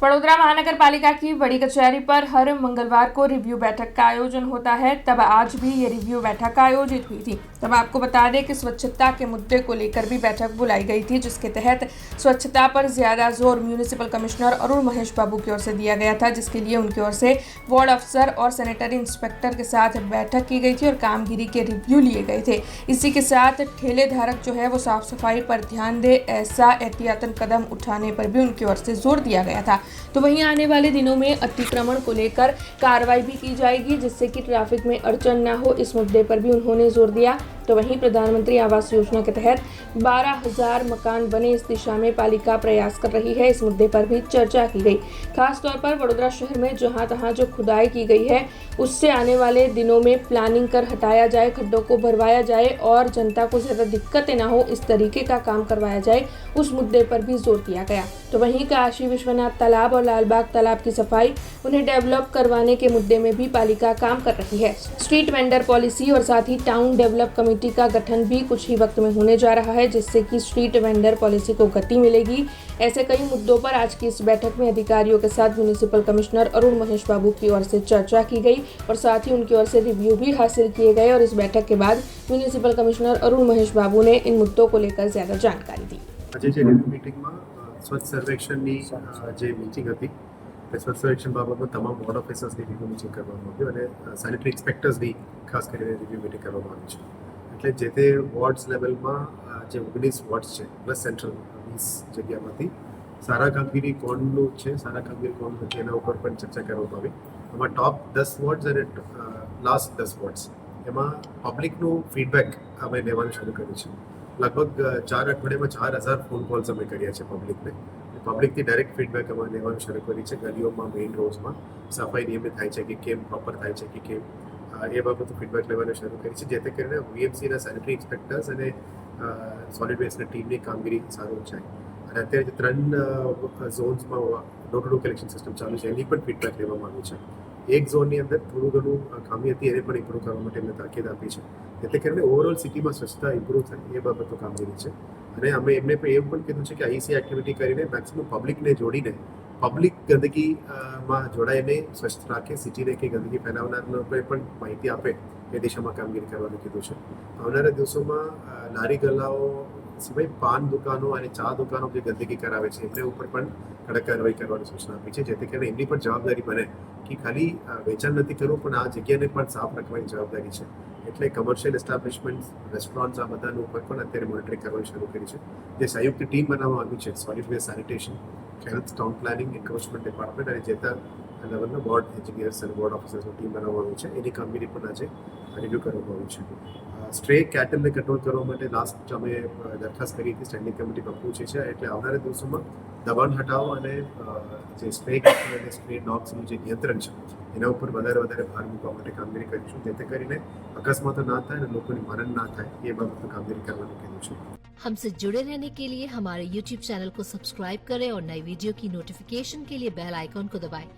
वडोदरा महानगर पालिका की बड़ी कचहरी पर हर मंगलवार को रिव्यू बैठक का आयोजन होता है। तब आज भी ये रिव्यू बैठक आयोजित हुई थी। तब आपको बता दें कि स्वच्छता के मुद्दे को लेकर भी बैठक बुलाई गई थी, जिसके तहत स्वच्छता पर ज्यादा जोर म्यूनिसिपल कमिश्नर अरुण महेश बाबू की ओर से दिया गया था, जिसके लिए उनकी ओर से वार्ड अफसर और सैनिटरी इंस्पेक्टर के साथ बैठक की गई थी और कामगिरी के रिव्यू लिए गए थे। इसी के साथ ठेले धारक जो है वो साफ सफाई पर ध्यान दे, ऐसा एहतियातन कदम उठाने पर भी उनकी ओर से जोर दिया गया था। तो वहीं आने वाले दिनों में अतिक्रमण को लेकर कार्रवाई भी की जाएगी, जिससे कि ट्रैफिक में अड़चन न हो, इस मुद्दे पर भी उन्होंने जोर दिया। तो वहीं प्रधानमंत्री आवास योजना के तहत 12,000 मकान बने, इस दिशा में पालिका प्रयास कर रही है, इस मुद्दे पर भी चर्चा की गई। खास तौर पर वडोदरा शहर में जहां तहां जो खुदाई की गई है उससे आने वाले दिनों में प्लानिंग कर हटाया जाए, खड्डों को भरवाया जाए और जनता को ज्यादा दिक्कतें न हो, इस तरीके का काम करवाया जाए, उस मुद्दे पर भी जोर दिया गया। तो वहीं काशी विश्वनाथ तालाब और लालबाग तालाब की सफाई, उन्हें डेवलप करवाने के मुद्दे में भी पालिका काम कर रही है। स्ट्रीट वेंडर पॉलिसी और साथ ही टाउन डेवलप कमेटी का गठन भी कुछ ही वक्त में होने जा रहा है, जिससे कि स्ट्रीट वेंडर पॉलिसी को गति मिलेगी। ऐसे कई मुद्दों पर आज की इस बैठक में अधिकारियों के साथ म्यूनिसिपल कमिश्नर अरुण महेश बाबू की ओर से चर्चा की गई और साथ ही उनकी ओर से रिव्यू भी हासिल किए गए और इस बैठक के बाद म्यूनिसिपल कमिश्नर अरुण महेश बाबू ने इन मुद्दों को लेकर ज्यादा जानकारी दी। આજે જે રિવ્યુ મિટિંગમાં સ્વચ્છ સર્વેક્ષણની જે મિટિંગ હતી તે સ્વચ્છ સર્વેક્ષણ બાબતમાં તમામ વોર્ડ ઓફિસર્સની રિવ્યુ મિટિંગ કરવામાં આવ્યું અને સેનિટરી ઇન્સ્પેક્ટર્સની ખાસ કરીને રિવ્યુ મિટિંગ કરવામાં આવી છે। એટલે જે તે વોર્ડ્સ લેવલમાં જે 19 વોર્ડ્સ છે પ્લસ સેન્ટ્રલ 20 જગ્યામાંથી સારા કામગીરી કોણનું છે, સારા કામગીરી કોણ નથી, એના ઉપર પણ ચર્ચા કરવામાં આવી। એમાં ટોપ 10 વોર્ડ્સ અને લાસ્ટ 10 વોર્ડ્સ એમાં પબ્લિકનું ફીડબેક અમે લેવાનું શરૂ કર્યું છે। लगभग 4 અઠવાડિયામાં 4,000 ફોન કોલ્સ અમે કર્યા છે પબ્લિકને। પબ્લિકથી ડાયરેક્ટ ફીડબેક અમે લેવાનું શરૂ કરી છે। ગલીઓમાં, મેઇન રોડ્સમાં સફાઈ નિયમિત થાય છે કે કેમ, પ્રોપર થાય છે કે કેમ, એ બાબતનું ફીડબેક લેવાનું શરૂ કરી છે, જેથી કરીને વીએમસીના સેનિટરી ઇન્સ્પેક્ટર્સ અને સોલિડ વેસ્ટની ટીમની કામગીરી સારું થાય। અને અત્યારે જે 3 ઝોન્સમાં door to door collection system ચાલુ છે, એની પણ ફીડબેક લેવામાં આવી છે। એક ઝોનની અંદર થોડું ઘણું ખામી હતી, એને પણ ઇમ્પ્રૂવ કરવા માટે એમને તાકીદ આપી છે, એટલે કરીને ઓવરઓલ સિટીમાં સ્વચ્છતા ઇમ્પ્રૂવ થાય એ બાબતનું કામગીરી છે। અને અમે એમને પણ એવું પણ કીધું છે કે આઈસી એક્ટિવિટી કરીને મેક્સિમમ પબ્લિકને જોડીને પબ્લિક ગંદકીમાં જોડાઈને સ્વચ્છ રાખે, સિટીને કે ગંદકી ફેલાવનારને પણ માહિતી આપે એ દિશામાં કામગીરી કરવાનું કીધું છે। આવનારા દિવસોમાં લારી ગલ્લાઓ સિવાય પાન દુકાનો અને ચા દુકાનો જે ગંદકી કરાવે છે એમને ઉપર પણ કડક કાર્યવાહી કરવાની સૂચના આપી છે, જેથી કરીને એમની પણ જવાબદારી બને કે ખાલી વેચાણ નથી કરવું પણ આ જગ્યાને પણ સાફ રાખવાની જવાબદારી છે। એટલે કમર્શિયલ એસ્ટાબ્લિશમેન્ટ, રેસ્ટોરન્ટ્સ, આ બધાનું ઉપર પણ અત્યારે મોનિટરિંગ કરવાની શરૂ કરી છે। જે સંયુક્ત ટીમ બનાવવામાં આવી છે, solid waste sanitation, health, town planning, encroachment department અને જે તે લેવલના બોર્ડ એન્જિનિયર્સ અને બોર્ડ ઓફિસર્સની ટીમ બનાવવામાં આવી છે, એની કામગીરી પણ આજે રિવ્યૂ કરવામાં આવી છે। સ્ટ્રે કેટલને કંટ્રોલ કરવા માટે લાસ્ટ અમે દરખાસ્ત કરી હતી, સ્ટેન્ડિંગ કમિટીમાં પૂછી છે, એટલે આવનારા દિવસોમાં દબાણ હટાવો અને જે સ્ટ્રે કેટલ અને સ્ટ્રે ડોગ્સનું જે નિયંત્રણ છે એના ઉપર વધારે ભાર મૂકવા માટે કામગીરી કરીશું, જેથી કરીને અકસ્માતો ના થાય અને લોકોની મરણ ના થાય એ બાબતનું કામગીરી કરવાનું કીધું છે। हमसे जुड़े रहने के लिए हमारे YouTube चैनल को सब्सक्राइब करें और नई वीडियो की नोटिफिकेशन के लिए बेल आइकॉन को दबाएं।